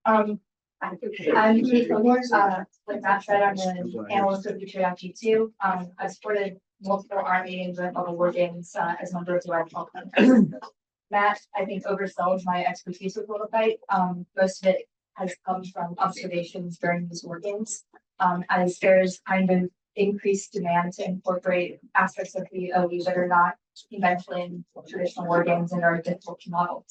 I'm Kate Fillmore, with MadSci. I'm the analyst of Future G2. I supported multiple Army and joint level war games as a member of the Arsenal Club. Matt, I think, oversells my expertise with Prototype. Most of it has come from observations during these war games, as there's kind of increased demand to incorporate aspects of the OE that are not conventional in traditional war games and are difficult to model.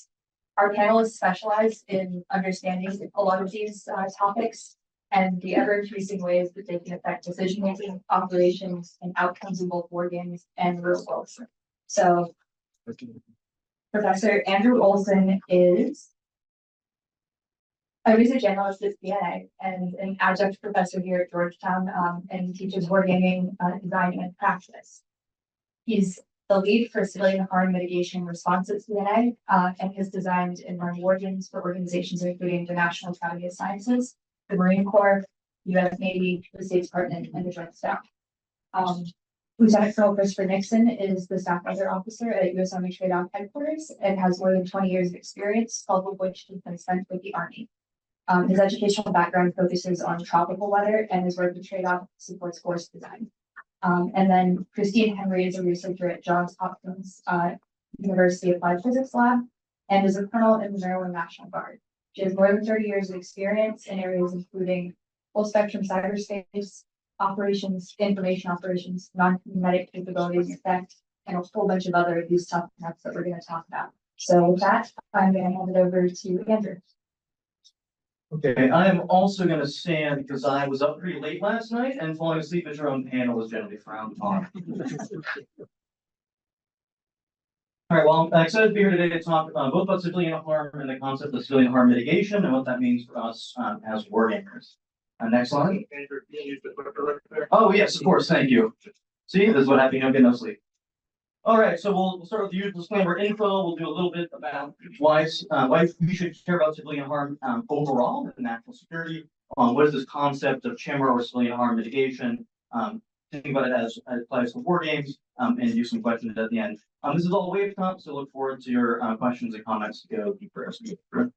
Our panelists specialize in understanding a lot of these topics and the ever-increasing ways that they can affect decision-making, operations, and outcomes in both war games and real world. So, Professor Andrew Olson is a research analyst at CNA and an adjunct professor here at Georgetown, and teaches wargaming design and practice. He's the lead for civilian harm mitigation response at CNA, and has designed and run war games for organizations including the National Academy of Sciences, the Marine Corps, U.S. Navy, the State Department, and the Joint Staff. Lieutenant Colonel Christopher Nixon is the staff weather officer at U.S. Army Trade Off Headquarters and has more than 20 years of experience, 12 of which has been spent with the Army. His educational background focuses on tropical weather, and his work with Trade Off supports force design. And then Christine Henry is a researcher at Johns Hopkins University Applied Physics Lab and is a colonel in the Maryland National Guard. She has more than 30 years of experience in areas including full spectrum cyberspace operations, information operations, non-kinetic capabilities, effect, and a whole bunch of other of these topics that we're going to talk about. So with that, I'm going to hand it over to Andrew. Okay, I am also going to stand because I was up pretty late last night and falling asleep at your own panel is generally frowned upon. All right, well, I'm excited to be here today to talk both about civilian harm and the concept of civilian harm mitigation and what that means for us as wargamers. Next slide. Oh, yes, of course, thank you. See, this is what happens, you don't get no sleep. All right, so we'll start with the usual disclaimer info. We'll do a little bit about why we should care about civilian harm overall in national security. What is this concept of CHIMR or civilian harm mitigation? Think about it as it applies to war games, and do some questions at the end. This is all wave top, so look forward to your questions and comments to go deeper as we go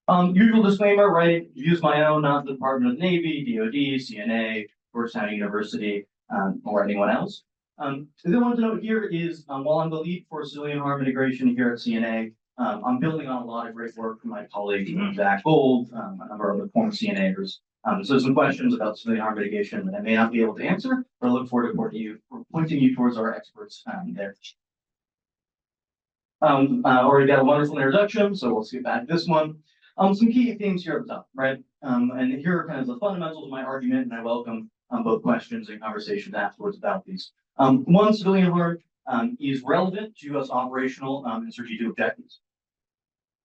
through. Usual disclaimer, right? Use my own, not the Department of the Navy, DoD, CNA, Georgetown University, or anyone else. The other one to note here is, while I'm the lead for civilian harm mitigation here at CNA, I'm building on a lot of great work from my colleague, Zach Gold, a number of other former CNAers. So some questions about civilian harm mitigation that I may not be able to answer, but I look forward to pointing you towards our experts there. Already got a wonderful introduction, so we'll skip back to this one. Some key themes here at the top, right? And here are kind of the fundamentals of my argument, and I welcome both questions and conversations afterwards about these. One, civilian harm is relevant to U.S. operational and strategic objectives.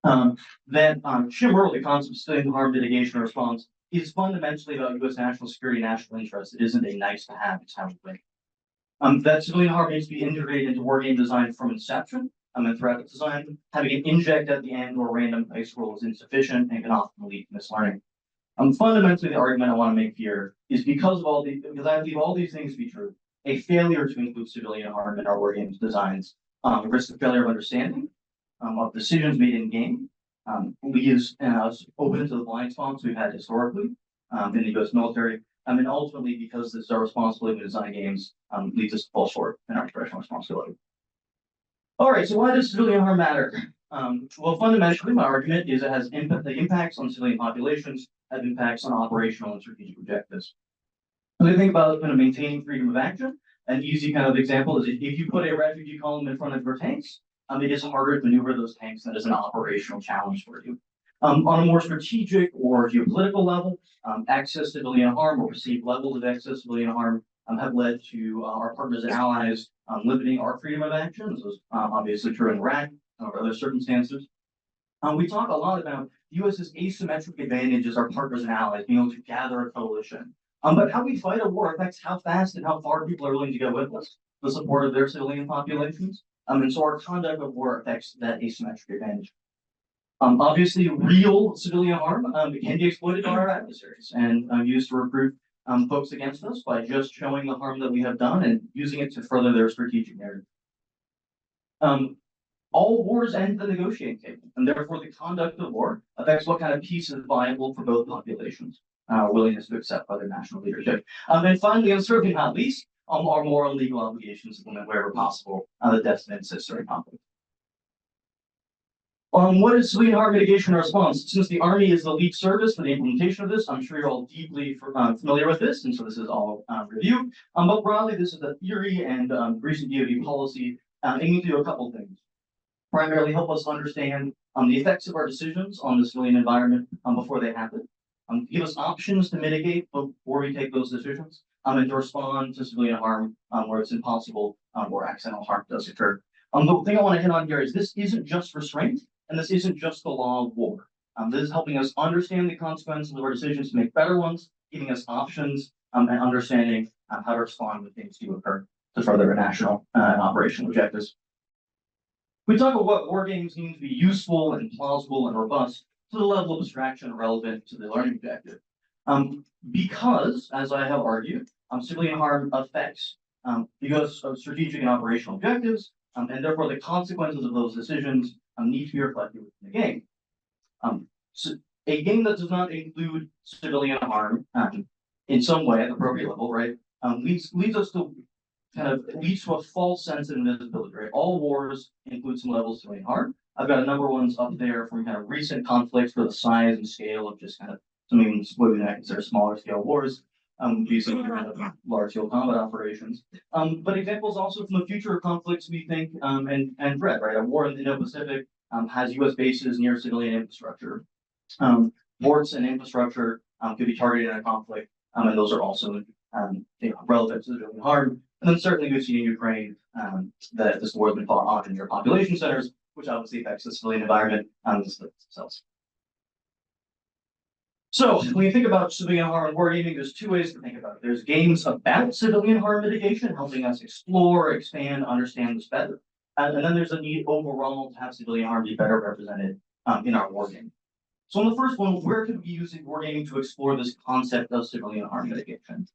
Then CHIMR, the concept of civilian harm mitigation and response, is fundamentally about U.S. national security and national interest. It isn't a nice to have, it's how we win. That civilian harm needs to be integrated into wargame design from inception. And throughout its design, having it inject at the end or random dice roll is insufficient and can often lead to mislearning. Fundamentally, the argument I want to make here is because I believe all these things to be true, a failure to include civilian harm in our wargames designs risks of failure of understanding of decisions made in game, leaves us open to the blind spots we've had historically in the U.S. military, and ultimately, because this is our responsibility to design games, leads us to fall short in our professional responsibility. All right, so why does civilian harm matter? Well, fundamentally, my argument is it has the impacts on civilian populations have impacts on operational and strategic objectives. When I think about kind of maintaining freedom of action, an easy kind of example is if you put a refugee column in front of your tanks, it is harder to maneuver those tanks. That is an operational challenge for you. On a more strategic or geopolitical level, excess civilian harm or perceived levels of excess civilian harm have led to our partners and allies limiting our freedom of action. This was obviously true in Iraq or other circumstances. We talk a lot about the U.S.'s asymmetric advantage as our partners and allies, being able to gather a coalition. But how we fight a war affects how fast and how far people are willing to go with us, the support of their civilian populations. And so our conduct of war affects that asymmetric advantage. Obviously, real civilian harm can be exploited by our adversaries and used to recruit folks against us by just showing the harm that we have done and using it to further their strategic narrative. all wars end at the negotiating table, and therefore the conduct of war affects what kind of peace is viable for both populations, willingness to accept by their national leadership. And finally, and certainly not least, our moral and legal obligations to implement wherever possible the death sentence during conflict. What is civilian harm mitigation response? Since the Army is the lead service for the implementation of this, I'm sure you're all deeply familiar with this, and so this is all review. But broadly, this is the theory and recent DoD policy aiming to do a couple things. Primarily help us understand the effects of our decisions on the civilian environment before they happen. Give us options to mitigate before we take those decisions, and to respond to civilian harm where it's impossible or accidental harm does occur. The thing I want to hit on here is this isn't just restraint, and this isn't just the law of war. This is helping us understand the consequences of our decisions to make better ones, giving us options and understanding how to respond when things do occur to further our national and operational objectives. We talk about what war games need to be useful and plausible and robust to the level of abstraction relevant to the learning objective. Because, as I have argued, civilian harm affects the U.S. strategic and operational objectives, and therefore the consequences of those decisions need to be reflected within the game. So a game that does not include civilian harm in some way at the appropriate level, right, leads us to leads to a false sense of invisibility, right? All wars include some levels of civilian harm. I've got a number of ones up there from kind of recent conflicts for the size and scale of just kind of something what we might consider smaller scale wars, using kind of large scale combat operations. But examples also from the future of conflicts we think and dread, right? A war in the Indo-Pacific has U.S. bases near civilian infrastructure. Ports and infrastructure could be targeted in a conflict, and those are also relevant to civilian harm. And then certainly we've seen in Ukraine that this war has been fought on near population centers, which obviously affects the civilian environment and the civilians themselves. So when you think about civilian harm and wargaming, there's two ways to think about it. There's games about civilian harm mitigation, helping us explore, expand, understand this better. And then there's a need overall to have civilian harm be better represented in our wargaming. So in the first one, where could we use wargaming to explore this concept of civilian harm mitigation?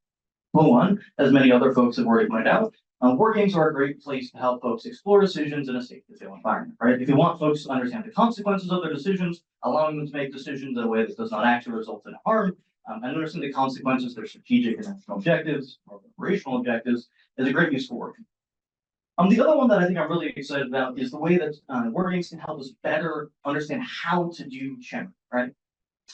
Well, one, as many other folks have already pointed out, war games are a great place to help folks explore decisions in a safe and fail environment, right? If you want folks to understand the consequences of their decisions, allowing them to make decisions in a way that does not actually result in harm, and understand the consequences of their strategic and national objectives or operational objectives is a great use for work. The other one that I think I'm really excited about is the way that war games can help us better understand how to do chain, right?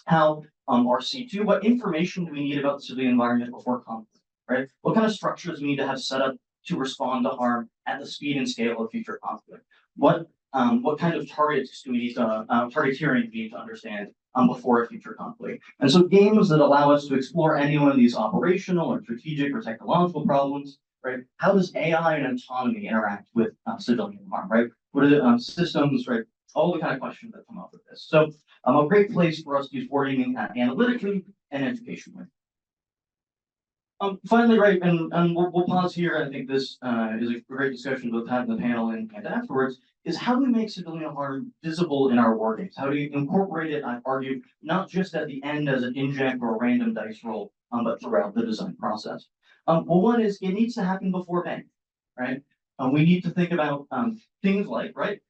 How our C2, what information do we need about the civilian environment before conflict? Right? What kind of structures we need to have set up to respond to harm at the speed and scale of future conflict? What kind of targets do we need to targeteering do we need to understand before a future conflict? And so games that allow us to explore any one of these operational or strategic or technological problems, right? How does AI and autonomy interact with civilian harm, right? What are the systems, right? All the kind of questions that come up with this. So a great place for us to use wargaming analytically and educationally. Finally, right, and we'll pause here. I think this is a great discussion both had in the panel and afterwards, is how do we make civilian harm visible in our war games? How do you incorporate it, I've argued, not just at the end as an inject or a random dice roll, but throughout the design process? Well, one is it needs to happen before bang, right? We need to think about things like, right,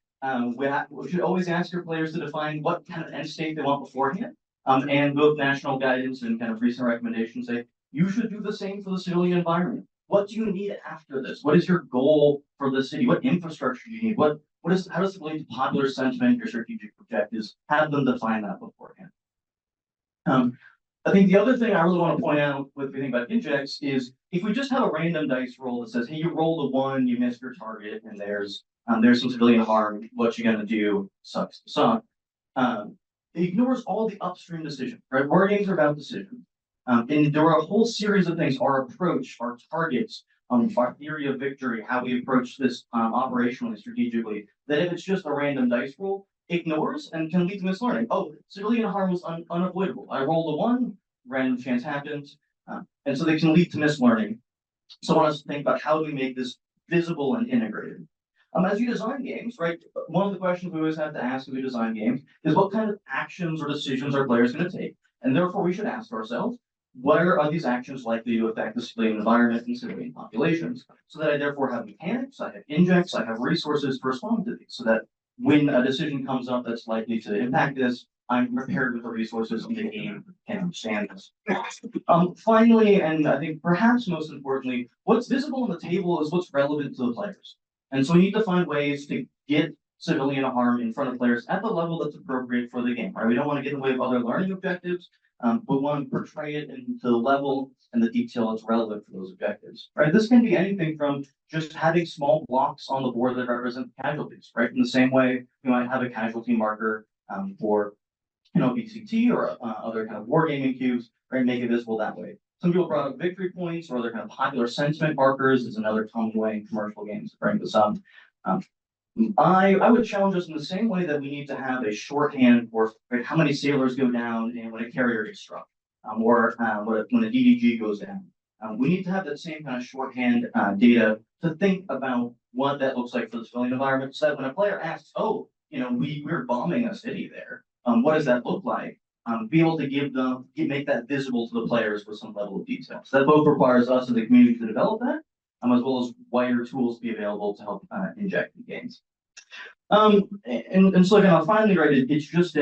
we should always ask your players to define what kind of end state they want beforehand, and both national guidance and kind of recent recommendations say, you should do the same for the civilian environment. What do you need after this? What is your goal for the city? What infrastructure do you need? How does it relate to popular sentiment, your strategic objectives? Have them define that beforehand. I think the other thing I really want to point out with we think about injects is if we just have a random dice roll that says, hey, you rolled a 1, you missed your target, and there's some civilian harm, what you gonna do? Sucks to suck. It ignores all the upstream decisions, right? War games are about decisions. And there are a whole series of things, our approach, our targets, our theory of victory, how we approach this operationally, strategically, that if it's just a random dice roll, ignores and can lead to mislearning. Oh, civilian harm was unavoidable. I rolled a 1, random chance happens, and so they can lead to mislearning. So I want us to think about how do we make this visible and integrated. As you design games, right, one of the questions we always have to ask as we design games is what kind of actions or decisions are players going to take? And therefore we should ask ourselves, where are these actions likely to affect the civilian environment and civilian populations? So that I therefore have mechanics, I have injects, I have resources to respond to these, so that when a decision comes up that's likely to impact this, I'm prepared with the resources in the game can understand this. Finally, and I think perhaps most importantly, what's visible on the table is what's relevant to the players. And so we need to find ways to get civilian harm in front of players at the level that's appropriate for the game, right? We don't want to get in the way of other learning objectives, but we want to portray it into the level and the detail that's relevant for those objectives, right? This can be anything from just having small blocks on the board that represent casualties, right? In the same way, you might have a casualty marker for BCT or other kind of wargaming cubes, right? Make it visible that way. Some people brought up victory points or other kind of popular sentiment markers is another common way in commercial games to bring this up. I would challenge us in the same way that we need to have a shorthand for how many sailors go down and when a carrier gets struck, or when a DDG goes down. We need to have that same kind of shorthand data to think about what that looks like for the civilian environment, so that when a player asks, "Oh, we're bombing a city there. What does that look like?" Be able to make that visible to the players with some level of detail. So that both requires us as a community to develop that, as well as wider tools to be available to help inject the games. And so again, finally, right, it's just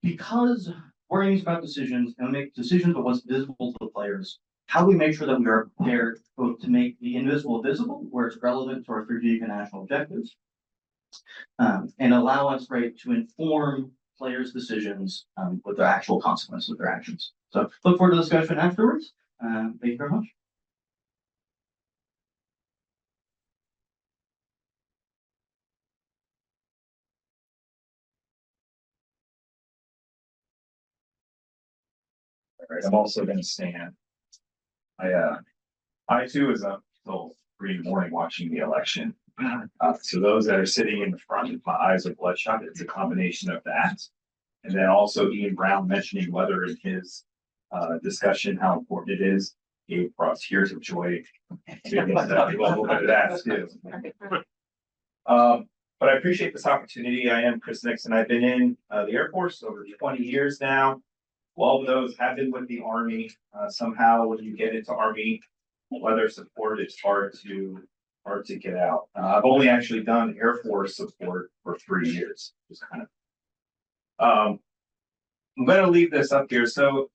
because wargaming is about decisions and we make decisions about what's visible to the players, how do we make sure that we are prepared both to make the invisible visible where it's relevant to our strategic and national objectives, and allow us, right, to inform players' decisions with the actual consequences of their actions. So look forward to the discussion afterwards. Thank you very much. All right, I'm also going to stand. I too was up till 3 in the morning watching the election. So those that are sitting in the front, my eyes are bloodshot. It's a combination of that, and then also Ian Brown mentioning weather in his discussion, how important it is. He brought tears of joy. To a little bit of that too. But I appreciate this opportunity. I am Chris Nixon. I've been in the Air Force over 20 years now. 12 of those have been with the Army. Somehow, when you get into Army weather support, it's hard to get out. I've only actually done Air Force support for 3 years. Just kind of. I'm going to leave this up here. So,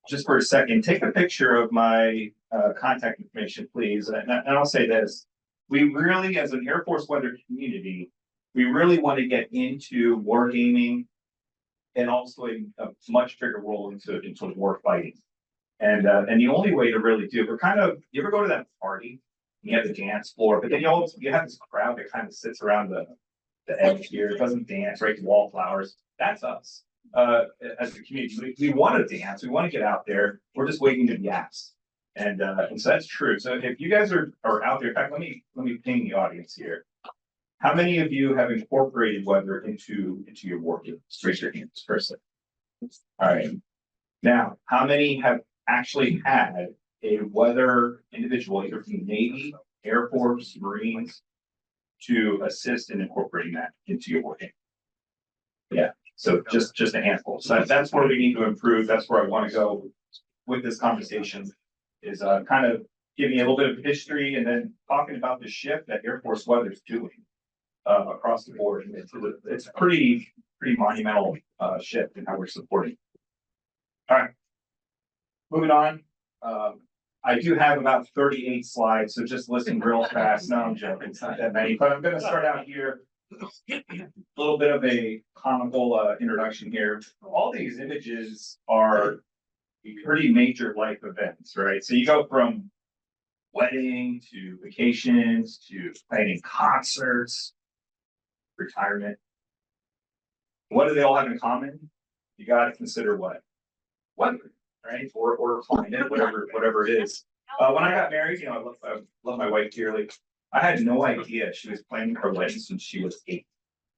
just for a second, take a picture of my contact information, please. And I'll say this: we really, as an Air Force weather community, we really want to get into wargaming and also a much bigger role into war fighting. And the only way to really do it, you ever go to that party, you have the dance floor, but then you have this crowd that kind of sits around the edge here, it doesn't dance, right? Wallflowers. That's us. As a community, we want to dance, we want to get out there, we're just waiting to be asked. And so that's true. So if you guys are out there, in fact, let me ping the audience here. How many of you have incorporated weather into your war games? Raise your hands first. All right. Now, how many have actually had a weather individual, either from the Navy, Air Force, Marines, to assist in incorporating that into your war game? Yeah. So just a handful. So that's where we need to improve. That's where I want to go with this conversation. Is kind of giving a little bit of history and then talking about the shift that Air Force weather is doing across the board. It's a pretty monumental shift in how we're supporting. All right, moving on. I do have about 38 slides, so just listen real fast. No, I'm joking. It's not that many, but I'm going to start out here. A little bit of a comical introduction here. All these images are pretty major life events, right? So you go from wedding to vacations to playing concerts, retirement. What do they all have in common? You got to consider what? Weather, right? Or climate, whatever it is. When I got married, I love my wife dearly. I had no idea she was planning her wedding since she was 8.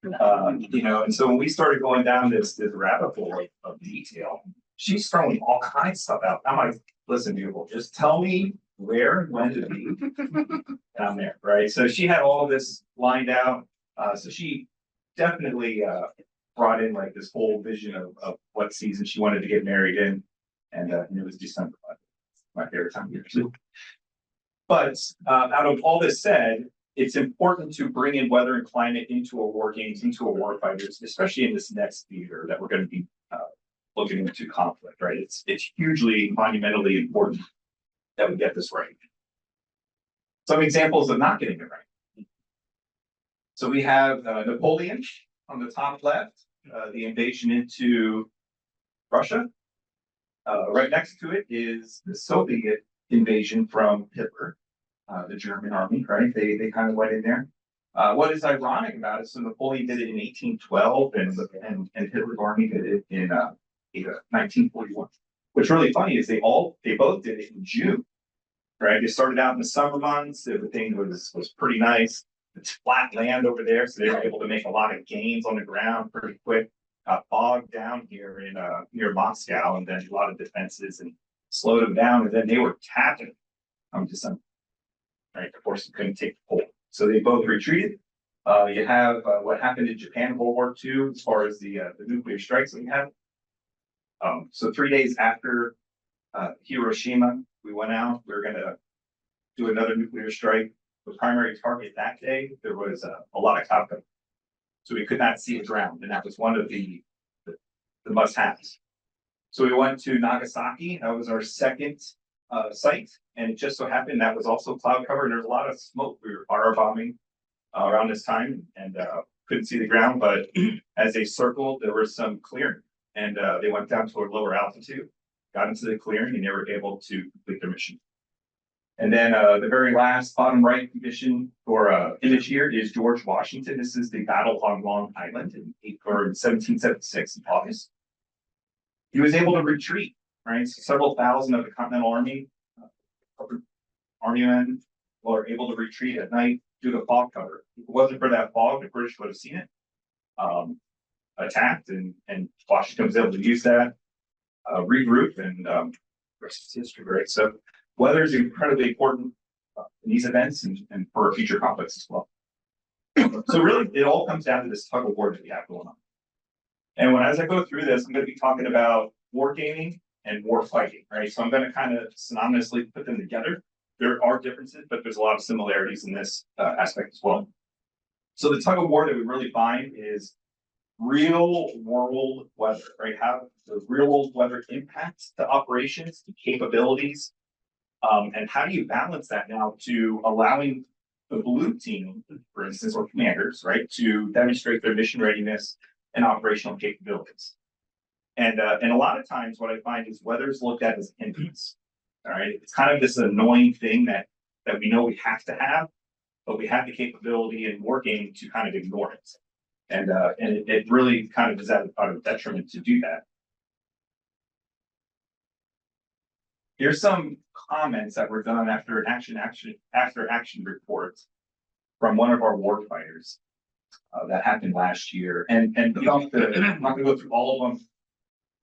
And so when we started going down this rabbit hole of detail, she's throwing all kinds of stuff out. I'm like, listen, beautiful, just tell me where and when to be. And I'm there, right? So she had all of this lined out. So she definitely brought in like this whole vision of what season she wanted to get married in. And it was December, my favorite time of year too. But out of all this said, it's important to bring in weather and climate into a war games, into a war fighters, especially in this next theater that we're going to be looking into conflict, right? It's hugely monumentally important that we get this right. Some examples of not getting it right. So we have Napoleon on the top left, the invasion into Russia. Right next to it is the Soviet invasion from Hitler, the German army, right? They kind of went in there. What is ironic about it, so Napoleon did it in 1812 and Hitler's army did it in 1941. What's really funny is they both did it in June, right? They started out in the summer months, everything was pretty nice. It's flat land over there, so they were able to make a lot of gains on the ground pretty quick. Got bogged down here in near Moscow, and then a lot of defenses and slowed them down, and then they were tapping December. Right, of course, you couldn't take the pole, so they both retreated. You have what happened in Japan, World War II, as far as the nuclear strikes that we had. So 3 days after Hiroshima, we went out. We were going to do another nuclear strike. The primary target that day, there was a lot of cloud cover, so we could not see the ground, and that was one of the must-haves. So we went to Nagasaki. That was our second site, and it just so happened that was also cloud cover, and there's a lot of smoke. We were firebombing around this time, and couldn't see the ground, but as they circled, there was some clearing, and they went down to a lower altitude, got into the clearing, and they were able to complete their mission. And then the very last bottom right mission or image here is George Washington. This is the battle on Long Island in 1776 in August. He was able to retreat, right? So several thousand of the Continental Army, army men were able to retreat at night due to fog cover. If it wasn't for that fog, the British would have seen it, attacked, and Washington was able to use that, regroup, and rest is history, right? So weather is incredibly important in these events and for future conflicts as well. So really, it all comes down to this tug of war that we have going on. And as I go through this, I'm going to be talking about wargaming and war fighting, right? So I'm going to kind of synonymously put them together. There are differences, but there's a lot of similarities in this aspect as well. So the tug of war that we really find is real world weather, right? How the real world weather impacts the operations, the capabilities, and how do you balance that now to allowing the blue team, for instance, or commanders, right, to demonstrate their mission readiness and operational capabilities. And a lot of times what I find is weather is looked at as hindrance. All right. It's kind of this annoying thing that we know we have to have, but we have the capability in wargaming to kind of ignore it. And it really kind of is at a detriment to do that. Here's some comments that were done after action reports from one of our warfighters that happened last year. And you don't have to, I'm not going to go through all of them.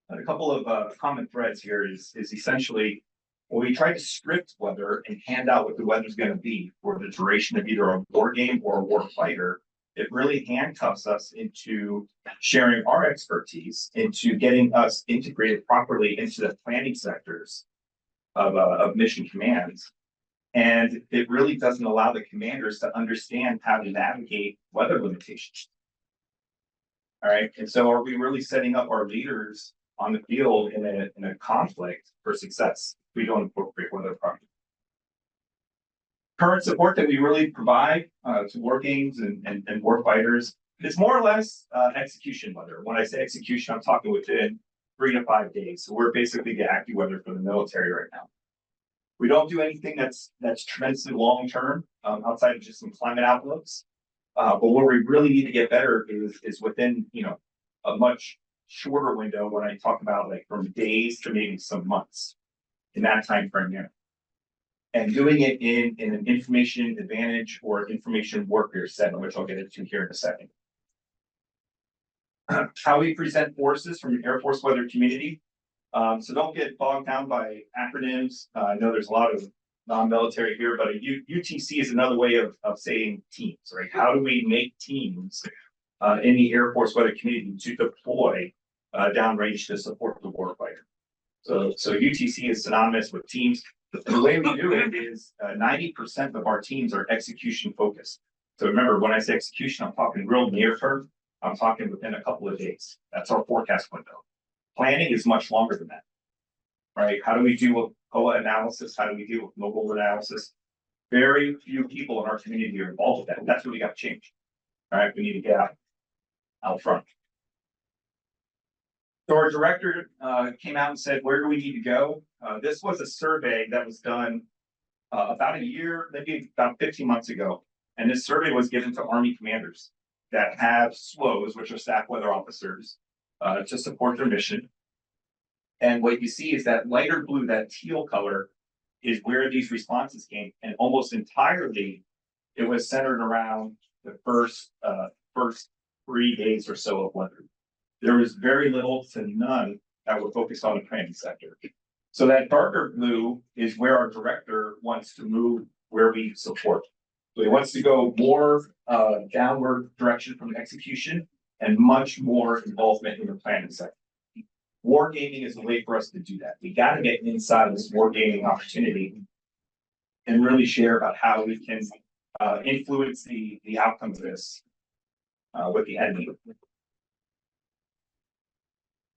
A couple of common threads here is essentially when we try to script weather and hand out what the weather is going to be for the duration of either a war game or a war fighter, it really handcuffs us into sharing our expertise, into getting us integrated properly into the planning sectors of mission commands. And it really doesn't allow the commanders to understand how to navigate weather limitations. All right. And so are we really setting up our leaders on the field in a conflict for success if we don't incorporate weather properly? Current support that we really provide to war games and war fighters, it's more or less execution weather. When I say execution, I'm talking within 3 to 5 days. So we're basically the active weather for the military right now. We don't do anything that's tremendously long term outside of just some climate outlooks. But where we really need to get better is within a much shorter window when I talk about like from days to maybe some months in that time frame there. And doing it in an information advantage or information warfare setting, which I'll get into here in a second. How we present forces from the Air Force weather community. So don't get bogged down by acronyms. I know there's a lot of non-military here, but a UTC is another way of saying teams, right? How do we make teams in the Air Force weather community to deploy downrange to support the warfighter? So UTC is synonymous with teams. The way we do it is 90% of our teams are execution focused. So remember, when I say execution, I'm talking real near term. I'm talking within a couple of days. That's our forecast window. Planning is much longer than that, right? How do we deal with COA analysis? How do we deal with local analysis? Very few people in our community are involved with that. That's what we got to change. All right, we need to get out front. So our director came out and said, where do we need to go? This was a survey that was done about a year, maybe about 15 months ago. And this survey was given to Army commanders that have SWOs, which are staff weather officers, to support their mission. And what you see is that lighter blue, that teal color, is where these responses came. And almost entirely, it was centered around the first 3 days or so of weather. There was very little to none that were focused on the planning sector. So that darker blue is where our director wants to move, where we support. So he wants to go more downward direction from execution and much more involvement in the planning sector. Wargaming is a way for us to do that. We got to get inside of this wargaming opportunity and really share about how we can influence the outcome of this with the enemy.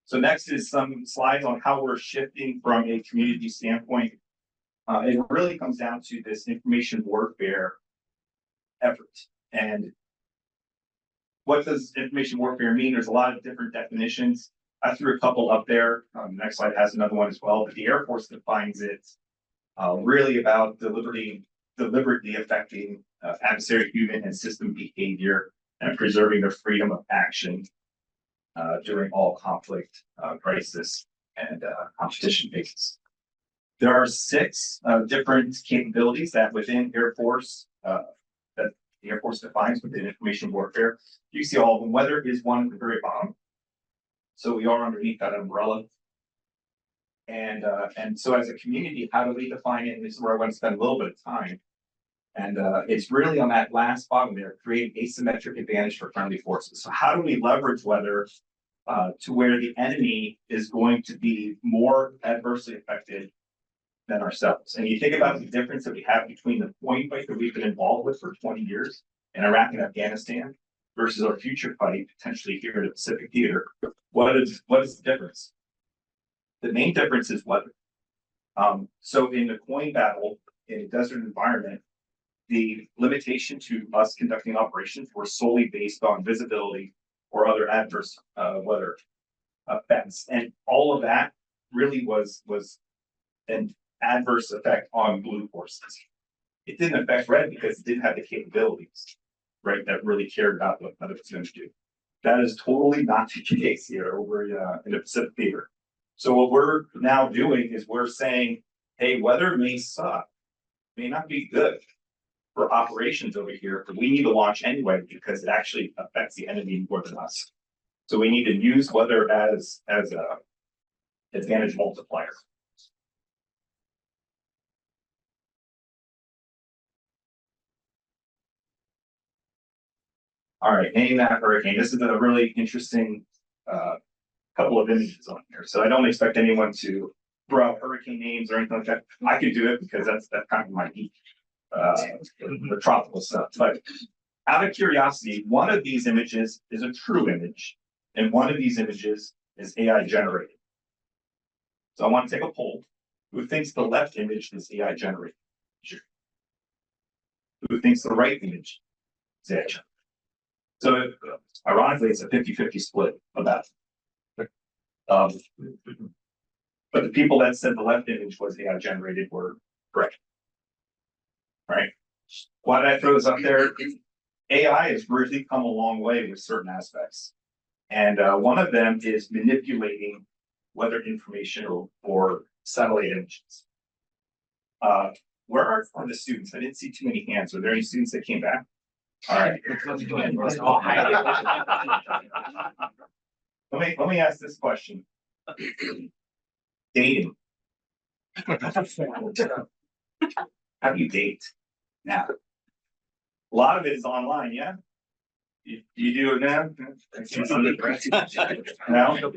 So next is some slides on how we're shifting from a community standpoint. It really comes down to this information warfare effort. And what does information warfare mean? There's a lot of different definitions. I threw a couple up there. The next slide has another one as well, but the Air Force defines it really about deliberately affecting adversary human and system behavior and preserving their freedom of action during all conflict, crisis, and competition phases. There are 6 different capabilities that within Air Force that the Air Force defines within information warfare. You see all of them. Weather is one at the very bottom. So we are underneath that umbrella. And so as a community, how do we define it? And this is where I want to spend a little bit of time. And it's really on that last bottom there, create asymmetric advantage for friendly forces. So how do we leverage weather to where the enemy is going to be more adversely affected than ourselves? And you think about the difference that we have between the point fight that we've been involved with for 20 years in Iraq and Afghanistan versus our future fight potentially here in the Pacific Theater. What is the difference? The main difference is weather. So in the coin battle in a desert environment, the limitation to us conducting operations were solely based on visibility or other adverse weather events. And all of that really was an adverse effect on blue forces. It didn't affect red because it didn't have the capabilities, right, that really cared about what other was going to do. That is totally not the case here over in the Pacific Theater. So what we're now doing is we're saying, hey, weather may suck, may not be good for operations over here, but we need to launch anyway because it actually affects the enemy more than us. So we need to use weather as a advantage multiplier. All right, name that hurricane. This is a really interesting couple of images on here. So I don't expect anyone to throw out hurricane names or anything like that. I can do it because that's kind of my geek, the tropical stuff. But out of curiosity, one of these images is a true image, and one of these images is AI generated. So I want to take a poll. Who thinks the left image is AI generated? Who thinks the right image is AI generated? So ironically, it's a 50-50 split about it. But the people that said the left image was AI generated were correct. Right? Why did I throw this up there? AI has really come a long way with certain aspects. And one of them is manipulating weather information or satellite images. Where are the students? I didn't see too many hands. Are there any students that came back? All right. Let me ask this question. Dating. How do you date now? A lot of it is online, yeah? You do it now? No?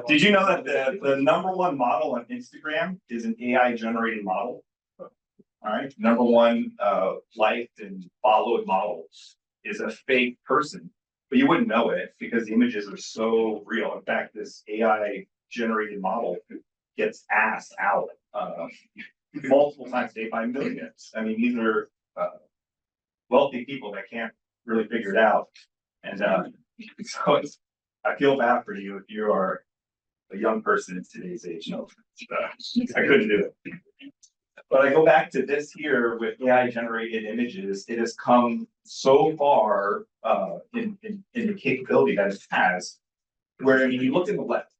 Did you know that the number one model on Instagram is an AI generated model? All right, number one liked and followed model is a fake person, but you wouldn't know it because the images are so real. In fact, this AI generated model gets asked out multiple times a day by millions. I mean, these are wealthy people that can't really figure it out. And so I feel bad for you if you are a young person in today's age. No, I couldn't do it. But I go back to this here with AI generated images. It has come so far in the capability that it has, where when you look at the left,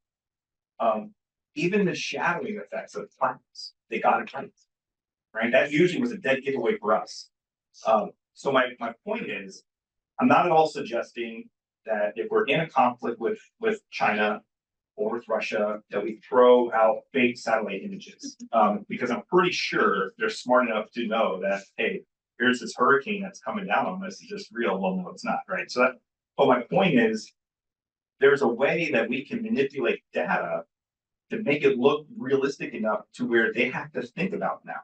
even the shadowing effects of planets, they got it right. Right? That usually was a dead giveaway for us. So my point is, I'm not at all suggesting that if we're in a conflict with China or with Russia, that we throw out fake satellite images. Because I'm pretty sure they're smart enough to know that, hey, here's this hurricane that's coming down on us. Is this real? Well, no, it's not, right? So but my point is, there's a way that we can manipulate data to make it look realistic enough to where they have to think about now.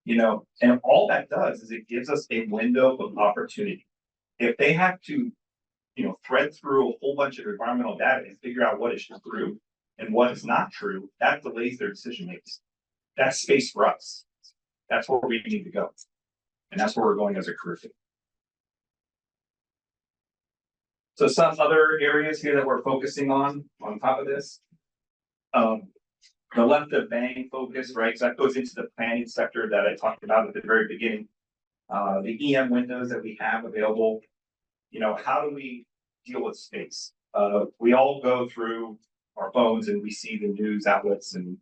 You know, and all that does is it gives us a window of opportunity. If they have to, you know, thread through a whole bunch of environmental data and figure out what is true and what is not true, that delays their decision making. That's space for us. That's where we need to go. And that's where we're going as a career field. So some other areas here that we're focusing on top of this. The left of bang focus, right? So that goes into the planning sector that I talked about at the very beginning. The EM windows that we have available, you know, how do we deal with space? We all go through our phones and we see the news outlets and,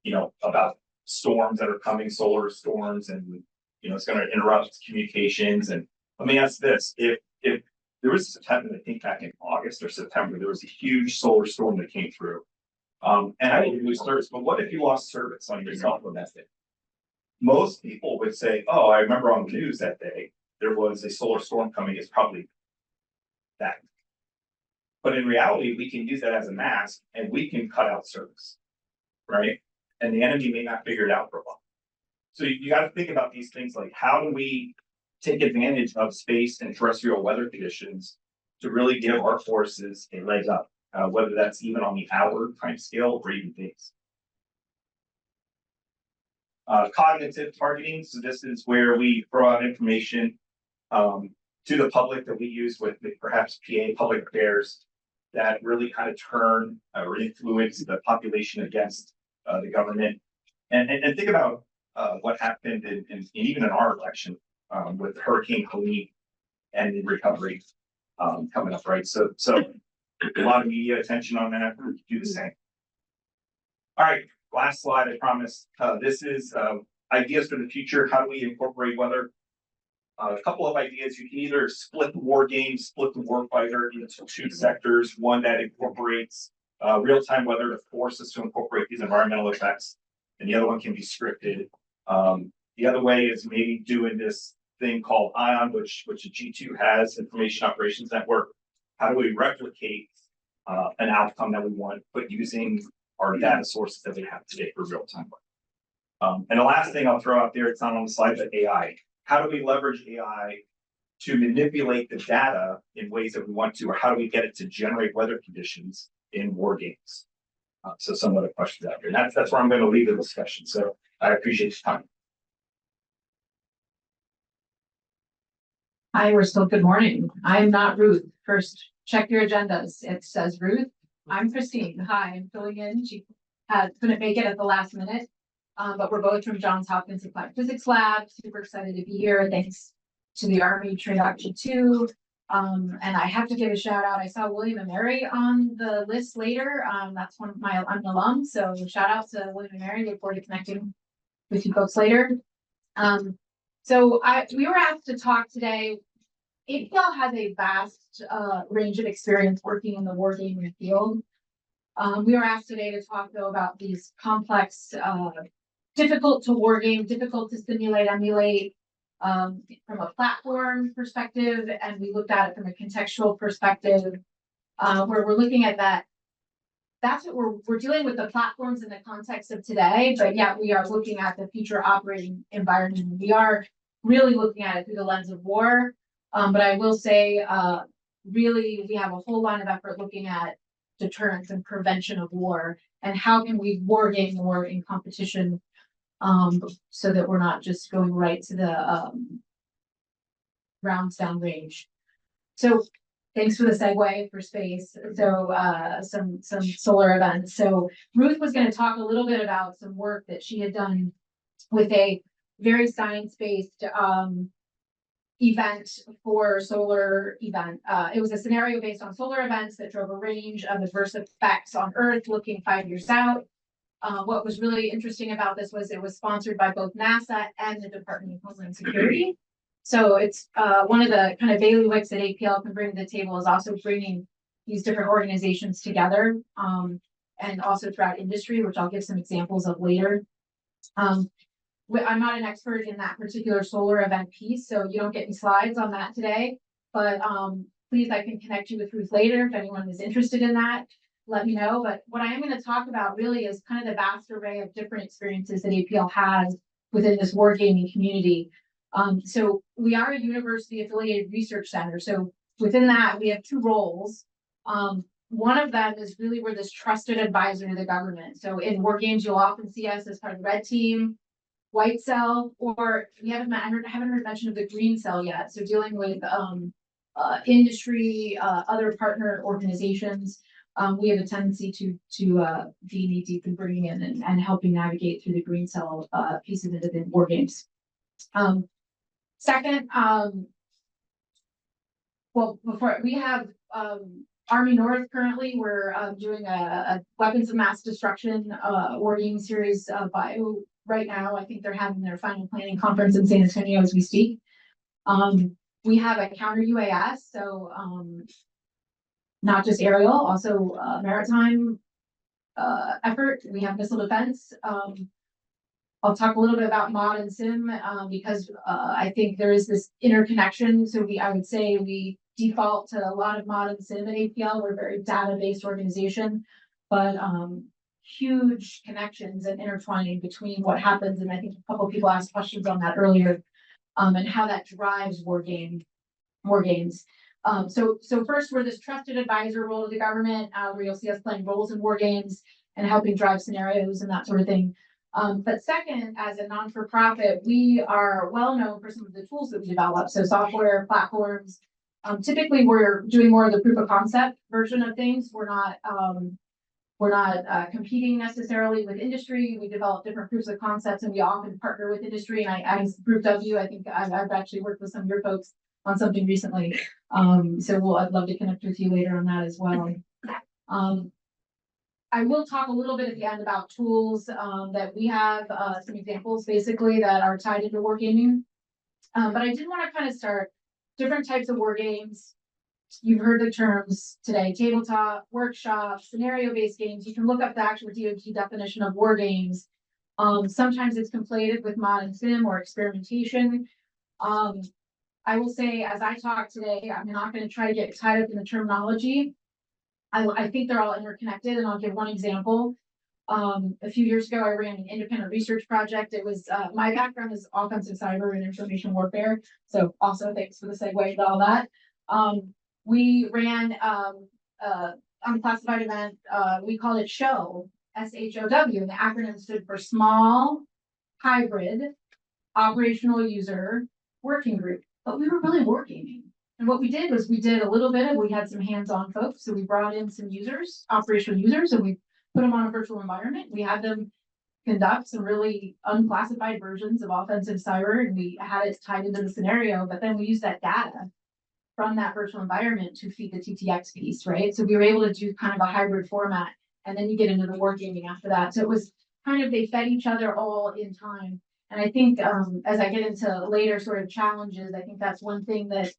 you know, about storms that are coming, solar storms, and, you know, it's going to interrupt communications. And let me ask this, if there was September, I think back in August or September, there was a huge solar storm that came through. And I didn't lose service, but what if you lost service on your cell phone that day? Most people would say, oh, I remember on the news that day, there was a solar storm coming, it's probably that. But in reality, we can use that as a mask and we can cut out service, right? And the enemy may not figure it out for a while. So you got to think about these things like, how do we take advantage of space and terrestrial weather conditions to really give our forces a leg up? Whether that's even on the hour time scale or even days. Cognitive targeting. So this is where we throw out information to the public that we use with perhaps PA public affairs that really kind of turn or influence the population against the government. And think about what happened in even in our election with Hurricane Helene and the recovery coming up, right? So a lot of media attention on that. Do the same. All right, last slide, I promise. This is ideas for the future. How do we incorporate weather? A couple of ideas. You can either split the war game, split the war fighter into two sectors. One that incorporates real-time weather to force us to incorporate these environmental effects, and the other one can be scripted. The other way is maybe doing this thing called ION, which the G2 has, Information Operations Network. How do we replicate an outcome that we want, but using our data sources that we have today for real-time work? And the last thing I'll throw out there, it's not on the slide, but AI. How do we leverage AI to manipulate the data in ways that we want to, or how do we get it to generate weather conditions in war games? So some other questions out there. And that's where I'm going to leave the discussion. So I appreciate your time. Hi, we're still good morning. I'm not Ruth. First, check your agendas. It says Ruth. I'm Christine. Hi, I'm filling in. She couldn't make it at the last minute, but we're both from Johns Hopkins Applied Physics Lab. Super excited to be here. Thanks to the Army Introduction 2. And I have to give a shout out. I saw William and Mary on the list later. That's one of I'm an alum, so shout out to William and Mary. Look forward to connecting with you folks later. So we were asked to talk today. APL has a vast range of experience working in the wargaming field. We were asked today to talk though about these complex, difficult to wargame, difficult to simulate, emulate from a platform perspective, and we looked at it from a contextual perspective, where we're looking at that. That's what we're dealing with the platforms in the context of today, but yet we are looking at the future operating environment. We are really looking at it through the lens of war. But I will say, really, we have a whole line of effort looking at deterrence and prevention of war, and how can we war game more in competition, so that we're not just going right to the rounds down range. So thanks for the segue for space. So some solar events. So Ruth was going to talk a little bit about some work that she had done with a very science-based event for solar event. It was a scenario based on solar events that drove a range of adverse effects on Earth looking 5 years out. What was really interesting about this was it was sponsored by both NASA and the Department of Homeland Security. So it's one of the kind of bailiwicks that APL can bring to the table is also bringing these different organizations together, and also throughout industry, which I'll give some examples of later. I'm not an expert in that particular solar event piece, so you don't get any slides on that today, but please, I can connect you with Ruth later if anyone is interested in that. Let me know. But what I am going to talk about really is kind of the vast array of different experiences that APL has within this wargaming community. So we are a university affiliated research center. So within that, we have two roles. One of them is really we're this trusted advisor to the government. So in war games, you'll often see us as part of the red team, white cell, or I haven't heard mention of the green cell yet. So dealing with industry, other partner organizations. We have a tendency to be knee deep in bringing in and helping navigate through the green cell pieces of the war games. Second, well, before we have Army North currently, we're doing a weapons of mass destruction wargaming series bio right now. I think they're having their final planning conference in San Antonio as we speak. We have a counter UAS, so not just aerial, also maritime effort. We have missile defense. I'll talk a little bit about mod and sim because I think there is this interconnection. So I would say we default to a lot of mod and sim at APL. We're a very data-based organization, but huge connections and intertwining between what happens. And I think a couple of people asked questions on that earlier, and how that drives war games. So first, we're this trusted advisor role of the government, where you'll see us playing roles in war games and helping drive scenarios and that sort of thing. But second, as a non-for-profit, we are well known for some of the tools that we develop. So software platforms. Typically, we're doing more of the proof of concept version of things. We're not competing necessarily with industry. We develop different proofs of concepts, and we often partner with industry. And as Group W, I think I've actually worked with some of your folks on something recently. So I'd love to connect with you later on that as well. I will talk a little bit at the end about tools that we have, some examples basically that are tied into wargaming. But I did want to kind of start different types of war games. You've heard the terms today: tabletop, workshop, scenario-based games. You can look up the actual DoD definition of war games. Sometimes it's conflated with mod and sim or experimentation. I will say, as I talk today, I'm not going to try to get tied up in the terminology. I think they're all interconnected, and I'll give one example. A few years ago, I ran an independent research project. It was my background is offensive cyber and information warfare. So also thanks for the segue to all that. We ran unclassified event. We called it SHOW, SHOW, and the acronym stood for Small Hybrid Operational User Working Group. But we were really wargaming. And what we did was we had some hands-on folks. So we brought in some users, operational users, and we put them on a virtual environment. We had them conduct some really unclassified versions of offensive cyber, and we had it tied into the scenario, but then we used that data from that virtual environment to feed the TTX piece, right? So we were able to do kind of a hybrid format, and then you get into the wargaming after that. So it was kind of, they fed each other all in time. And I think as I get into later sort of challenges, I think that's one thing that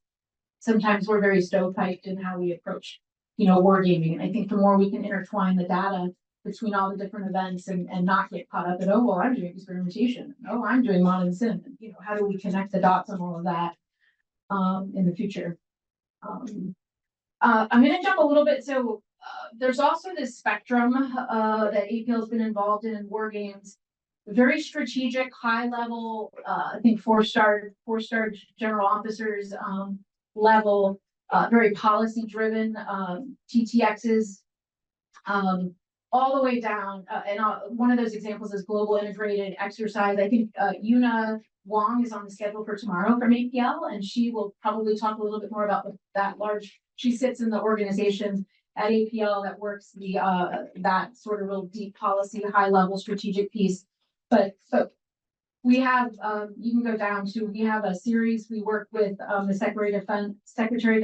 sometimes we're very stovepiped in how we approach, wargaming. And I think the more we can intertwine the data between all the different events and not get caught up in, oh, well, I'm doing experimentation. Oh, I'm doing modern sim. And, how do we connect the dots on all of that in the future? I'm going to jump a little bit. So there's also this spectrum that APL has been involved in war games. Very strategic, high level, I think four-star general officers level, very policy driven, TTXs, all the way down. One of those examples is global integrated exercise. I think Yuna Wong is on the schedule for tomorrow from APL, and she will probably talk a little bit more about that large. She sits in the organization at APL that works the that sort of real deep policy, high level strategic piece. But we have, you can go down to, we have a series we work with, the Secretary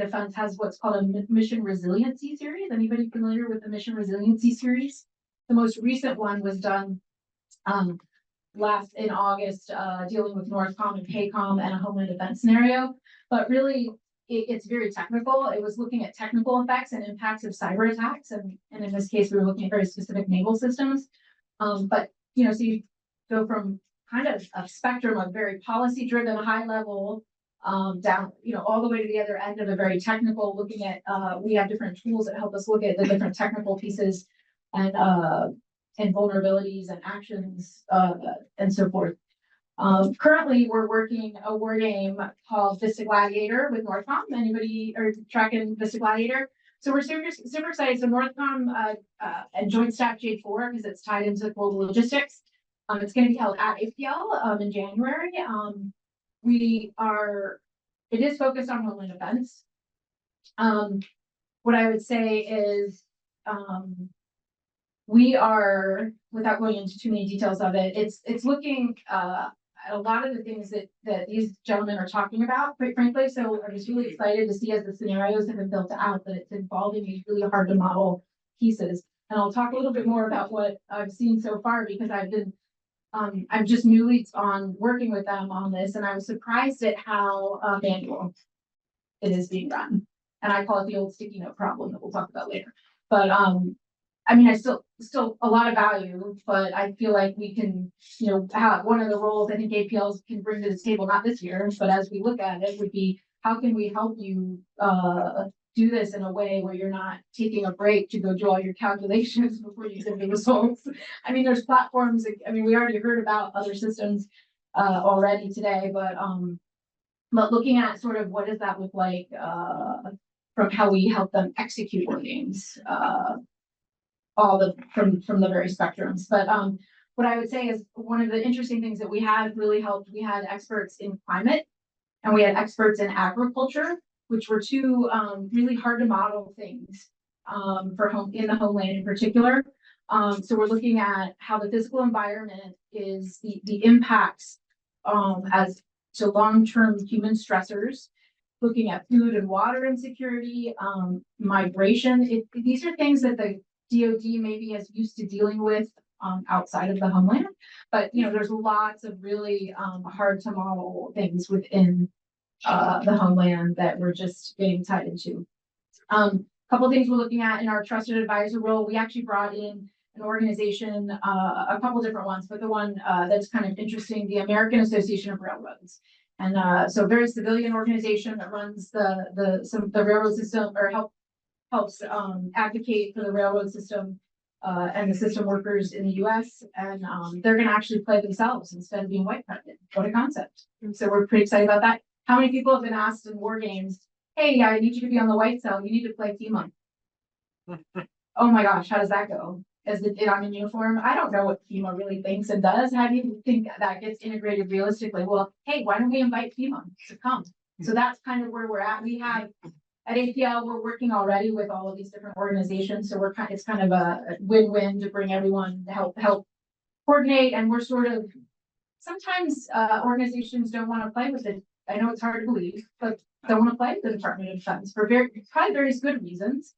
of Defense has what's called a mission resiliency series. Anybody familiar with the mission resiliency series? The most recent one was done last in August, dealing with Northcom and PACOM and a Homeland Defense scenario. But really, it's very technical. It was looking at technical effects and impacts of cyber attacks. And in this case, we were looking at very specific naval systems. But, so you go from kind of a spectrum of very policy driven, high level, down, all the way to the other end of a very technical, looking at, we have different tools that help us look at the different technical pieces and vulnerabilities and actions, and so forth. Currently we're working a war game called Vista Gladiator with Northcom. Anybody are tracking Vista Gladiator? So we're super excited. So Northcom and Joint Staff J4, because it's tied into global logistics. It's going to be held at APL in January. It is focused on Homeland Defense. What I would say is we are, without going into too many details of it, it's looking at a lot of the things that these gentlemen are talking about, quite frankly. So I was really excited to see as the scenarios have been built out that it's involving these really hard to model pieces. And I'll talk a little bit more about what I've seen so far because I'm just newly on working with them on this, and I was surprised at how manual it is being run. And I call it the old sticky note problem that we'll talk about later. But I still a lot of value, but I feel like we can, have one of the roles I think APLs can bring to the table, not this year, but as we look at it, would be how can we help you do this in a way where you're not taking a break to go do all your calculations before you get the results. There's platforms. We already heard about other systems already today, but looking at sort of what does that look like from how we help them execute war games, from the very spectrums. But what I would say is one of the interesting things that we had really helped. We had experts in climate and we had experts in agriculture, which were two really hard to model things in the homeland in particular. So we're looking at how the physical environment is the impacts as to long-term human stressors, looking at food and water insecurity, migration. These are things that the DoD maybe is used to dealing with outside of the homeland, but there's lots of really hard to model things within the homeland that we're just getting tied into. Couple things we're looking at in our trusted advisor role. We actually brought in an organization, a couple different ones, but the one that's kind of interesting, the American Association of Railroads. And so very civilian organization that runs the railroad system or helps advocate for the railroad system and the system workers in the US. And they're going to actually play themselves instead of being white president. What a concept. And so we're pretty excited about that. How many people have been asked in war games, hey, I need you to be on the white cell. You need to play FEMA. Oh my gosh, how does that go? Is it on a uniform? I don't know what FEMA really thinks and does. How do you think that gets integrated realistically? Well, hey, why don't we invite FEMA to come? So that's kind of where we're at. We have at APL, we're working already with all of these different organizations. So it's kind of a win-win to bring everyone to help coordinate. And we're sort of, sometimes organizations don't want to play with it. I know it's hard to believe, but don't want to play with the Department of Defense for probably various good reasons.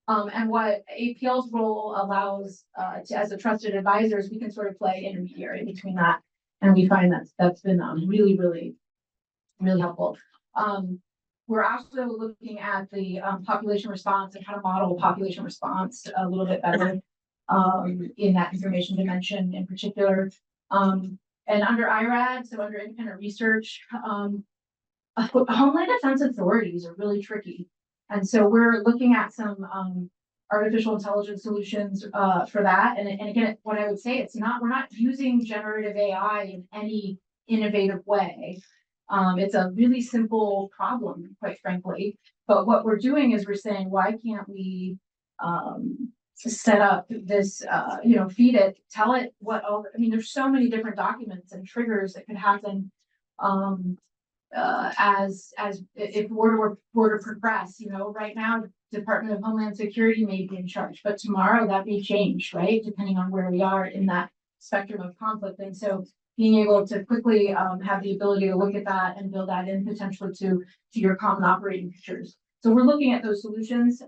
And what APL's role allows as a trusted advisor is we can sort of play intermediary between that. And we find that's been really, really, really helpful. We're also looking at the population response and how to model population response a little bit better. in that information dimension in particular. And under IRAD, so under independent research, Homeland Defense authorities are really tricky. And so we're looking at some artificial intelligence solutions for that. And again, what I would say, we're not using generative AI in any innovative way. It's a really simple problem, quite frankly. But what we're doing is we're saying, why can't we set up this, feed it, tell it what all, there's so many different documents and triggers that could happen as if were to progress, right now, Department of Homeland Security may be in charge, but tomorrow that may change, right? Depending on where we are in that spectrum of conflict. And so being able to quickly have the ability to look at that and build that in potentially to your common operating features. So we're looking at those solutions.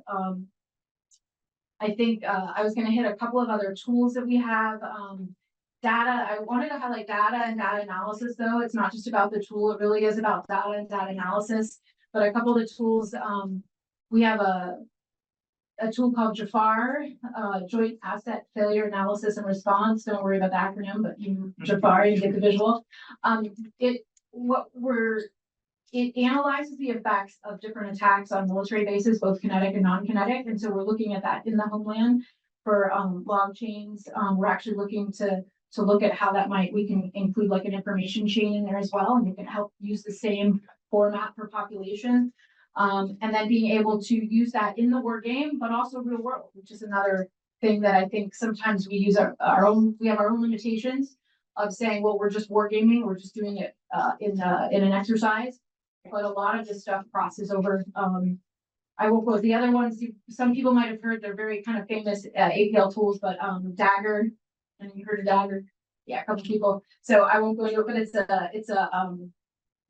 I think I was going to hit a couple of other tools that we have. Data, I wanted to highlight data and data analysis, though. It's not just about the tool, it really is about data and data analysis. But a couple of the tools, we have a tool called JAFAR, Joint Asset Failure Analysis and Response. Don't worry about the acronym, but JAFAR, you get the visual. It analyzes the effects of different attacks on military bases, both kinetic and non-kinetic. And so we're looking at that in the homeland for log chains. We're actually looking to look at how we can include like an information chain in there as well. And we can help use the same format for population. And then being able to use that in the war game, but also real world, which is another thing that I think sometimes we use we have our own limitations of saying, well, we're just wargaming, we're just doing it in an exercise. But a lot of this stuff crosses over. I won't quote the other ones. Some people might have heard, they're very kind of famous APL tools, but Dagger, and you heard of Dagger? Yeah, a couple people. So I won't go into it, but it's a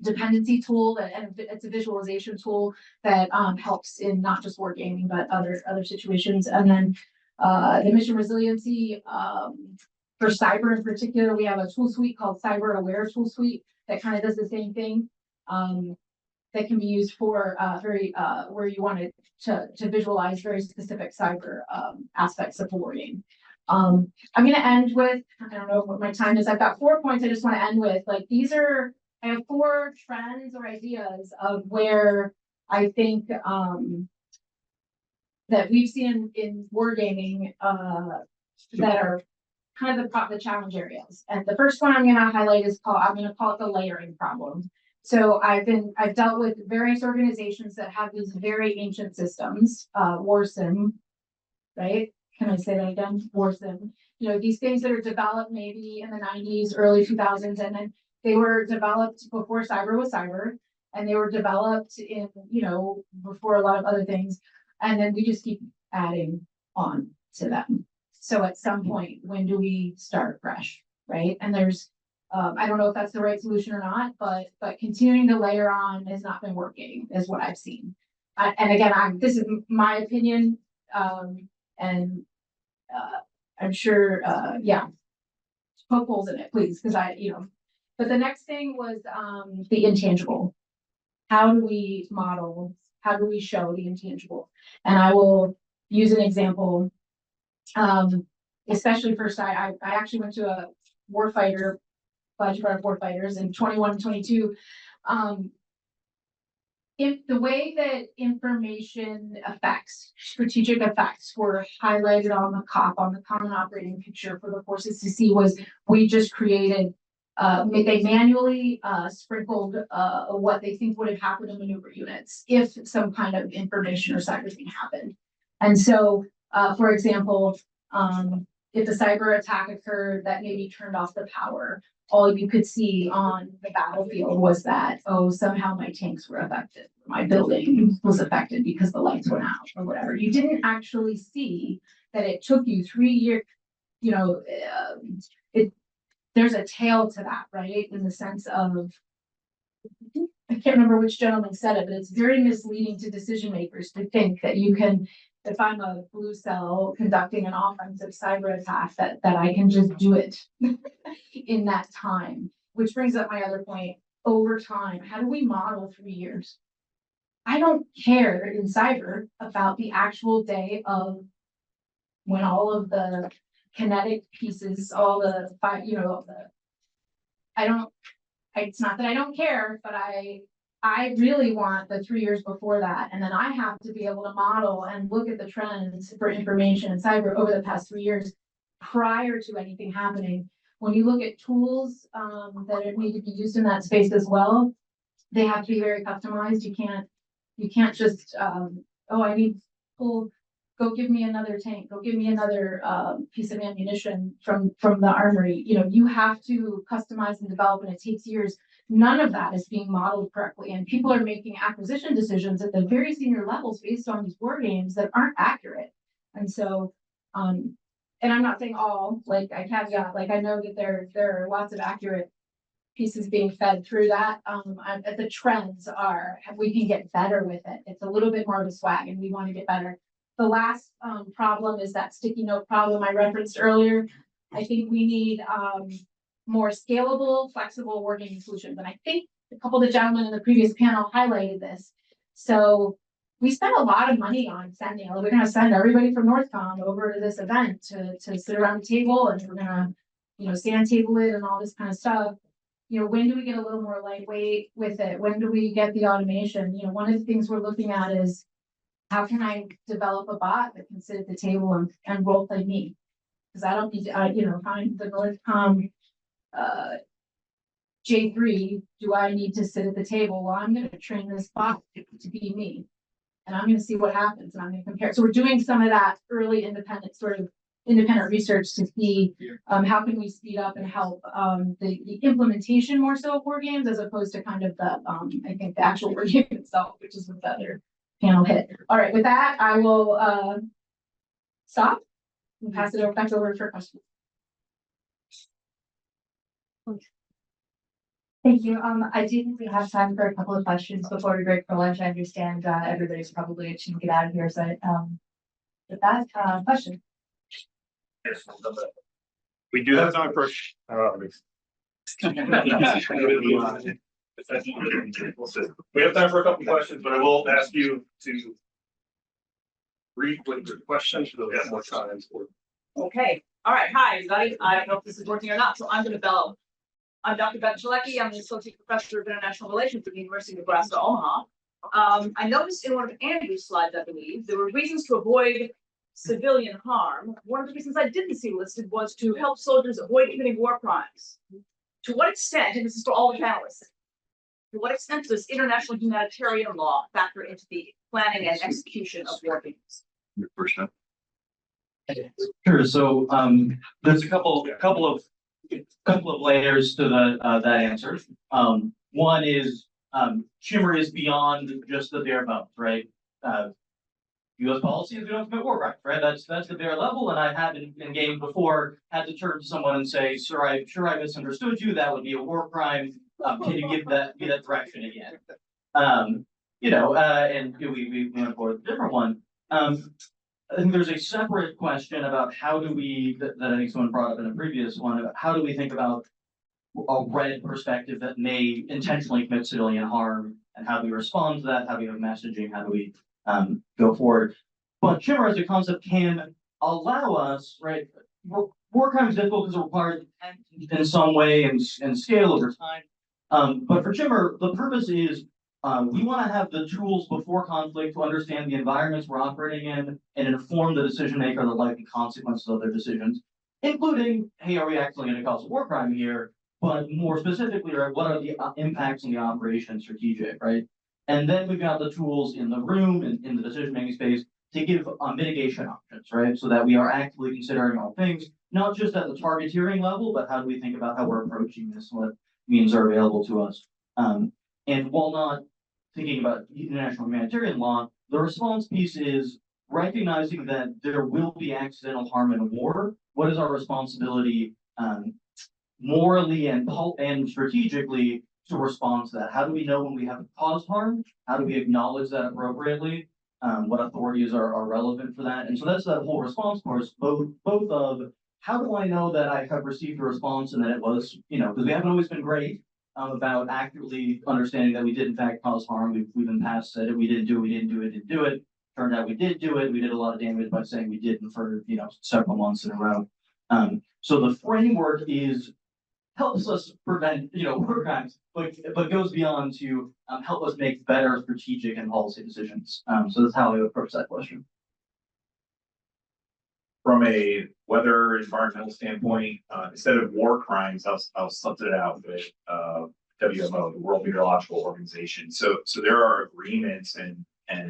dependency tool and it's a visualization tool that helps in not just wargaming, but other situations. And then the mission resiliency for cyber in particular, we have a tool suite called Cyber Aware Tool Suite that kind of does the same thing. That can be used for where you wanted to visualize very specific cyber aspects of the war game. I'm going to end with, I don't know what my time is. I've got 4 points I just want to end with. I have 4 trends or ideas of where I think that we've seen in wargaming that are kind of the challenge areas. And the first one I'm going to highlight I'm going to call it the layering problem. So I've dealt with various organizations that have these very ancient systems, Warsim, right? Can I say that again? Warsim. These things that are developed maybe in the 90s, early 2000s, and then they were developed before cyber was cyber, and they were developed before a lot of other things. And then we just keep adding on to them. So at some point, when do we start fresh, right? And there's I don't know if that's the right solution or not, but continuing to layer on has not been working, is what I've seen. And again, this is my opinion, and I'm sure, poke holes in it, please, because But the next thing was the intangible. How do we model? How do we show the intangible? And I will use an example. Especially first, I actually went to a warfighter. Glad you brought up warfighters in 21 and 22. If the way that information effects, strategic effects were highlighted on the COP, on the common operating picture for the forces to see was we just created, they manually sprinkled what they think would have happened in maneuver units if some kind of information or cyber thing happened. And so, for example, if the cyber attack occurred that maybe turned off the power, all you could see on the battlefield was that, oh, somehow my tanks were affected. My building was affected because the lights went out or whatever. You didn't actually see that it took you 3 years, there's a tail to that, right? In the sense of, I can't remember which gentleman said it, but it's very misleading to decision makers to think that you can, if I'm a blue cell conducting an offensive cyber attack, that I can just do it in that time. Which brings up my other point. Over time, how do we model 3 years? I don't care in cyber about the actual day of when all of the kinetic pieces, all the five, you know, it's not that I don't care, but I really want the 3 years before that, and then I have to be able to model and look at the trends for information in cyber over the past 3 years prior to anything happening. When you look at tools that need to be used in that space as well, they have to be very customized. You can't just oh, I need pull. Go give me another tank. Go give me another piece of ammunition from the armory. You know, you have to customize and develop, and it takes years. None of that is being modeled correctly, and people are making acquisition decisions at the very senior levels based on these war games that aren't accurate. And so, and I'm not saying all, like I caveat, like I know that there are lots of accurate pieces being fed through that. The trends are we can get better with it. It's a little bit more of a swag, and we want to get better. The last problem is that sticky note problem I referenced earlier. I think we need more scalable, flexible wargaming solutions. And I think a couple of the gentlemen in the previous panel highlighted this. So we spent a lot of money on sending, we're going to send everybody from NorthCom over to this event to sit around the table, and we're going to, you know, sand table it and all this kind of stuff. You know, when do we get a little more lightweight with it? When do we get the automation? You know, one of the things we're looking at is how can I develop a bot that can sit at the table and role play me? Because I don't need to, you know, find the NorthCom J3, do I need to sit at the table? Well, I'm going to train this bot to be me, and I'm going to see what happens, and I'm going to compare. So we're doing some of that early independent research to see how can we speed up and help the implementation more so of war games, as opposed to kind of the I think the actual war game itself, which is what the other panel hit. All right, with that, I will stop and pass it back over for questions. Thank you. I do think we have time for a couple of questions before we break for lunch. I understand everybody's probably itching to get out of here, so with that, question. Yes, we do have time for. We have time for a couple questions, but I will ask you to read what your questions, so we have more time for. Okay, all right, hi, everybody. I don't know if this is working or not, so I'm gonna bellow. I'm Dr. Beth Chalecki. I'm the Associate Professor of International Relations at the University of Nebraska, Omaha. I noticed in one of Andrew's slides, I believe, there were reasons to avoid civilian harm. One of the reasons I didn't see listed was to help soldiers avoid committing war crimes. To what extent, and this is for all the panelists, to what extent does international humanitarian law factor into the planning and execution of war games? Sure. So there's a couple of layers to that answer. One is Shimmer is beyond just the bare bones, right? U.S. policy is we don't commit war crimes, right? That's the bare level. And I have in games before had to turn to someone and say, "Sir, I'm sure I misunderstood you. That would be a war crime. Can you give that direction again?" You know, and we went for a different one. I think there's a separate question about how do we, that I think someone brought up in a previous one, about how do we think about a red perspective that may intentionally commit civilian harm, and how do we respond to that? How do we have messaging? How do we go forward? But Shimmer as a concept can allow us, right? War crime is difficult because it requires in some way and scale over time. But for Shimmer, the purpose is we want to have the tools before conflict to understand the environments we're operating in and inform the decision maker the likely consequences of their decisions, including, hey, are we actually going to cause a war crime here? But more specifically, right, what are the impacts on the operation strategic, right? And then we've got the tools in the room and in the decision-making space to give mitigation options, right? So that we are actively considering all things, not just at the targeteering level, but how do we think about how we're approaching this, what means are available to us. And while not thinking about international humanitarian law, the response piece is recognizing that there will be accidental harm in war. What is our responsibility morally and strategically to respond to that? How do we know when we have caused harm? How do we acknowledge that appropriately? What authorities are relevant for that? And so that's that whole response course, both of how do I know that I have received a response and that it was, you know, because we haven't always been great about accurately understanding that we did in fact cause harm. We've in the past said if we didn't do it, we didn't do it. Turned out we did do it. We did a lot of damage by saying we didn't for, several months in a row. So the framework helps us prevent, war crimes, but goes beyond to help us make better strategic and policy decisions. So that's how I would approach that question. From a weather environmental standpoint, instead of war crimes, I'll sum it out with WMO, the World Meteorological Organization. So there are agreements and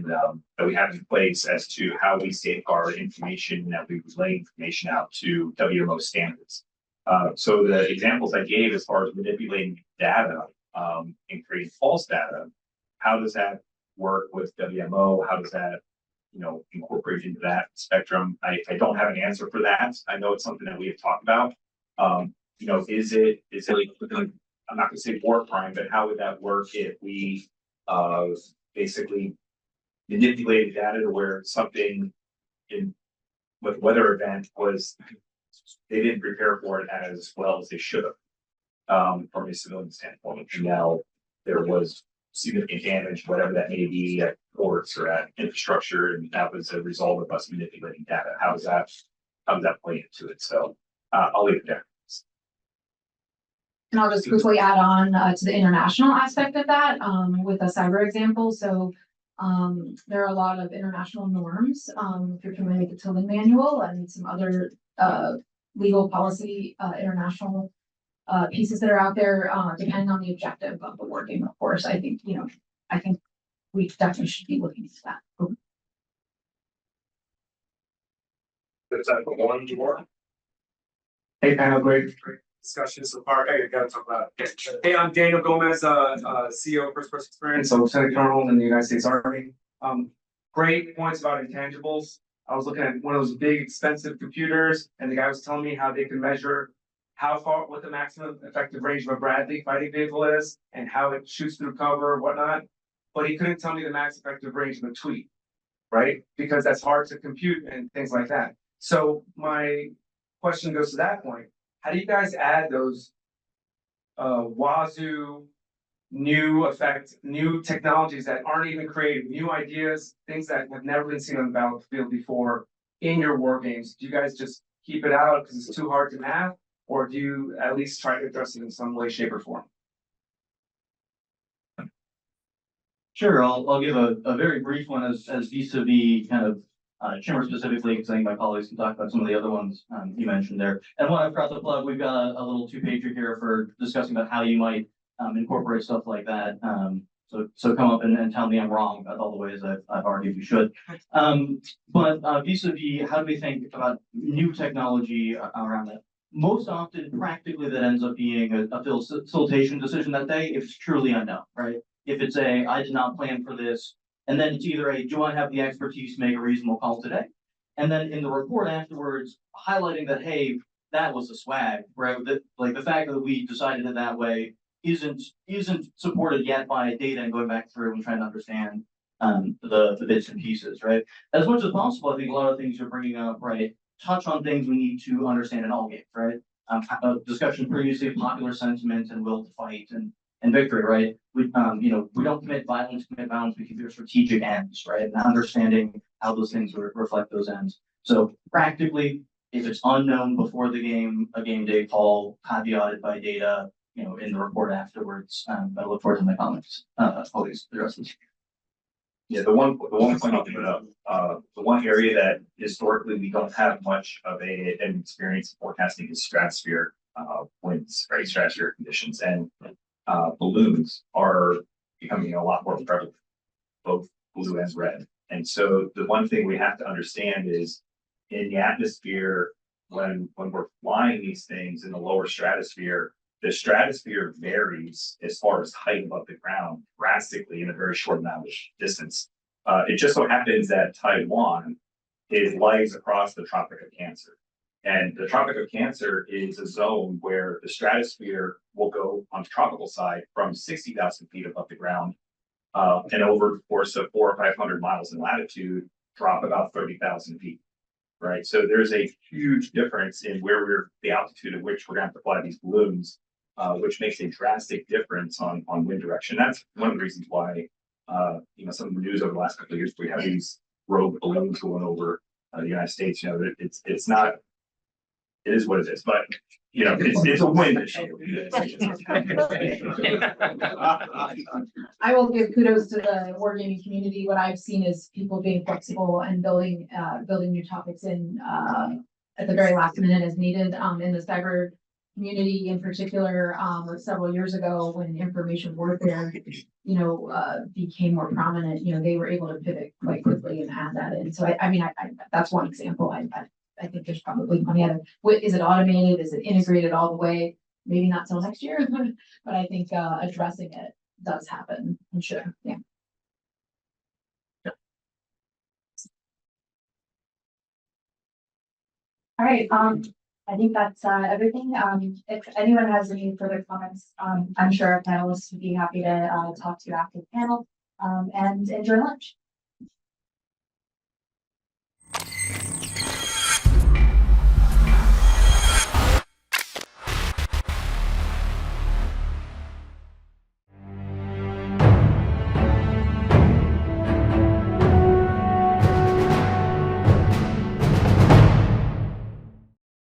that we have in place as to how we safeguard information, that we relay information out to WMO standards. So the examples I gave as far as manipulating data and creating false data, how does that work with WMO? How does that incorporate into that spectrum? I don't have an answer for that. I know it's something that we have talked about. Is it I'm not gonna say war crime, but how would that work if we basically manipulated data to where something with weather event was they didn't prepare for it as well as they should have from a civilian standpoint. And now there was significant damage, whatever that may be, at ports or at infrastructure, and that was a result of us manipulating data. How does that play into it? So I'll leave it there. And I'll just quickly add on to the international aspect of that with a cyber example. So there are a lot of international norms. If you're familiar with the Tillman Manual and some other legal policy international pieces that are out there, depending on the objective of the war game, of course, I think we definitely should be looking into that. Is that the one more? Hey, panel, great discussion so far. Hey, I gotta talk about it. Hey, I'm Daniel Gomez, CEO of First Person Experience. I'm Lieutenant Colonel in the United States Army. Great points about intangibles. I was looking at one of those big expensive computers, and the guy was telling me how they can measure what the maximum effective range of a Bradley fighting vehicle is and how it shoots through cover and whatnot. But he couldn't tell me the max effective range of a tweet, right? Because that's hard to compute and things like that. So my question goes to that point. How do you guys add those wazoo new technologies that aren't even created, new ideas, things that have never been seen on the battlefield before in your war games? Do you guys just keep it out because it's too hard to math, or do you at least try to address it in some way, shape, or form? Sure, I'll give a very brief one as vis-a-vis kind of Shimmer specifically, because I think my colleagues can talk about some of the other ones you mentioned there. And what I've got to plug, we've got a little 2-pager here for discussing about how you might incorporate stuff like that. So come up and tell me I'm wrong about all the ways I've argued you should. But vis-a-vis, how do we think about new technology around that? Most often, practically, that ends up being a facilitation decision that day if it's truly unknown, right? If it's I did not plan for this, and then it's either do I have the expertise to make a reasonable call today? And then in the report afterwards, highlighting that, hey, that was a swag, right? Like the fact that we decided it that way isn't supported yet by data and going back through and trying to understand the bits and pieces, right? As much as possible, I think a lot of things you're bringing up, right, touch on things we need to understand in all games, right? Discussion previously of popular sentiment and will to fight and victory, right? We don't commit violence, we keep their strategic ends, right? And understanding how those things reflect those ends. So practically, if it's unknown before the game, a game day call, caveated by data, in the report afterwards. I look forward to my comments. Always the rest of this. Yeah, the one point I'll put up, the one area that historically we don't have much of an experience forecasting is stratosphere winds, right? Stratosphere conditions, and balloons are becoming a lot more prevalent, both blue and red. And so the one thing we have to understand is in the atmosphere, when we're flying these things in the lower stratosphere, the stratosphere varies as far as height above the ground drastically in a very short amount of distance. It just so happens that Taiwan lies across the Tropic of Cancer. And the Tropic of Cancer is a zone where the stratosphere will go on the tropical side from 60,000 feet above the ground and over the course of 400 or 500 miles in latitude, drop about 30,000 feet. Right. So there's a huge difference in the altitude at which we're going to have to fly these balloons, which makes a drastic difference on wind direction. That's one of the reasons why, some of the news over the last couple of years, we have these rogue balloons going over the United States, you know, it's not. It is what it is, but you know, it's a win issue. I will give kudos to the wargaming community. What I've seen is people being flexible and building new topics in, at the very last minute as needed, in the cyber community in particular, several years ago when information warfare, became more prominent, they were able to pivot quite quickly and add that in. So I that's one example. I think there's probably plenty other. Is it automated? Is it integrated all the way? Maybe not till next year, but I think addressing it does happen and should. Yeah. All right, I think that's everything. If anyone has any further comments, I'm sure our panelists would be happy to talk to you after the panel. And enjoy lunch.